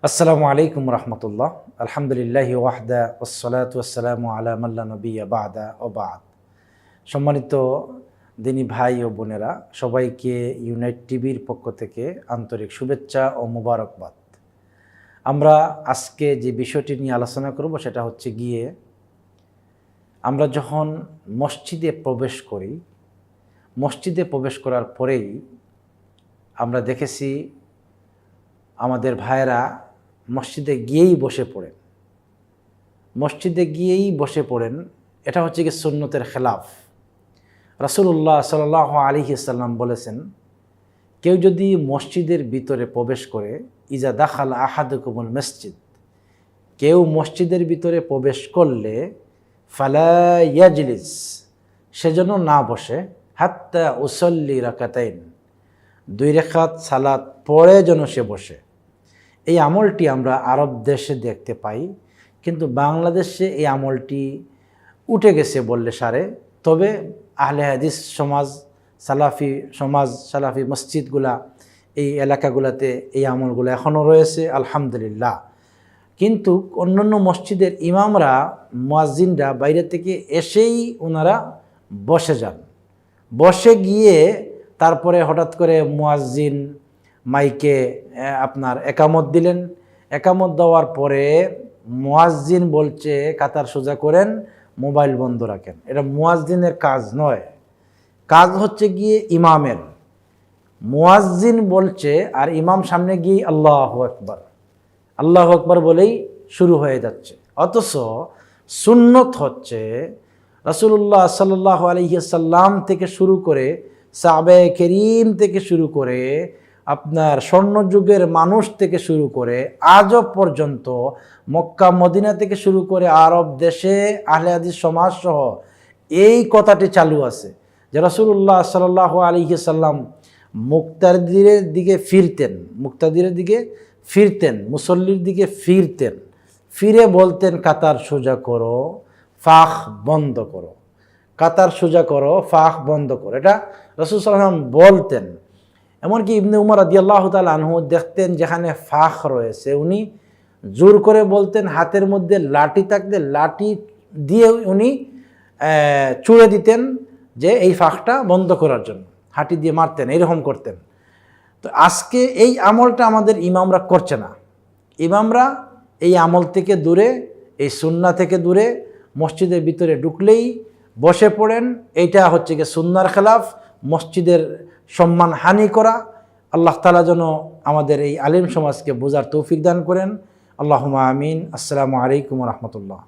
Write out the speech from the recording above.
আসসালামু আলাইকুম রহমতুল্লাহ। আলহামদুলিল্লাহি ওয়াহদা ওয়াসসালাতু ওয়াসসালামু আলা মান লা নাবিয়্যা বা'দা ওয়া বা'দ। সম্মানিত দিনী ভাই ও বোনেরা, সবাইকে ইউনাইট টিভির পক্ষ থেকে আন্তরিক শুভেচ্ছা ও মোবারকবাদ। আমরা আজকে যে বিষয়টি নিয়ে আলোচনা করব সেটা হচ্ছে গিয়ে আমরা যখন মসজিদে প্রবেশ করি, মসজিদে প্রবেশ করার পরেই আমরা দেখেছি আমাদের ভাইয়েরা মসজিদে গিয়েই বসে পড়েন। মসজিদে গিয়েই বসে পড়েন, এটা হচ্ছে কি সুন্নতের খেলাফ। রাসূলুল্লাহ সাল্লাল্লাহু আলাইহি সাল্লাম বলেছেন, কেউ যদি মসজিদের ভিতরে প্রবেশ করে, ইজা দাখালা আহাদুকুমুল মসজিদ, কেউ মসজিদের ভিতরে প্রবেশ করলে ফালা ইয়াজলিস, সেজন্য না বসে, হাত্তা উসল্লি রাকাতাইন, 2 রাকাত সালাত পড়ে যেন সে বসে। এই আমলটি আমরা আরব দেশে দেখতে পাই, কিন্তু বাংলাদেশে এই আমলটি উঠে গেছে বললে সারে। তবে আহলে হাদিস সমাজ, সালাফি সমাজ, সালাফি মসজিদগুলা, এই এলাকাগুলোতে এই আমলগুলো এখনও রয়েছে আলহামদুলিল্লাহ। কিন্তু অন্যান্য মসজিদের ইমামরা, মুয়াজ্জিনরা বাইরে থেকে এসেই ওনারা বসে যান। বসে গিয়ে তারপরে হঠাৎ করে মুয়াজ্জিন মাইকে আপনার একামত দিলেন। একামত দেওয়ার পরে মুয়াজ্জিন বলছে কাতার সোজা করেন, মোবাইল বন্ধ রাখেন। এটা মুয়াজ্জিনের কাজ নয়, কাজ হচ্ছে গিয়ে ইমামের। মুয়াজ্জিন বলছে আর ইমাম সামনে গিয়ে আল্লাহু আকবার, আল্লাহু আকবার বলেই শুরু হয়ে যাচ্ছে। অথচ সুন্নত হচ্ছে রাসূলুল্লাহ সাল্লাল্লাহু আলাইহি সাল্লাম থেকে শুরু করে, সাহাবায়ে কেরিম থেকে শুরু করে, আপনার স্বর্ণযুগের মানুষ থেকে শুরু করে আজও পর্যন্ত, মক্কা মদিনা থেকে শুরু করে আরব দেশে আহলে হাদিস সমাজ সহ এই কথাটি চালু আছে যে রাসূলুল্লাহ সাল্লাল্লাহু আলাইহি সাল্লাম মুক্তাদিরের দিকে ফিরতেন, মুসল্লির দিকে ফিরতেন, ফিরে বলতেন কাতার সোজা করো, ফাখ বন্ধ করো, কাতার সোজা করো, ফাখ বন্ধ করো। এটা রাসূল সাল্লাল্লাহু আলাইহি ওয়াসাল্লাম বলতেন। এমনকি ইবনে উমর রাদিয়াল্লাহু তাআলা আনহু দেখতেন যেখানে ফাখ রয়েছে উনি জোর করে বলতেন, হাতের মধ্যে লাঠি থাকলে লাঠি দিয়ে উনি চুড়ে দিতেন যে এই ফাখটা বন্ধ করার জন্য, হাঁটি দিয়ে মারতেন, এরকম করতেন। তো আজকে এই আমলটা আমাদের ইমামরা করছে না। ইমামরা এই আমল থেকে দূরে, এই সুন্নাহ থেকে দূরে, মসজিদের ভিতরে ঢুকলেই বসে পড়েন। এইটা হচ্ছে কি সুন্নাহর খেলাফ, মসজিদের সম্মান হানি করা। আল্লাহ তাআলা যেন আমাদের এই আলেম সমাজকে বোঝার তৌফিক দান করেন। আল্লাহুম্মা আমিন। আসসালামু আলাইকুম ওয়া রাহমাতুল্লাহ।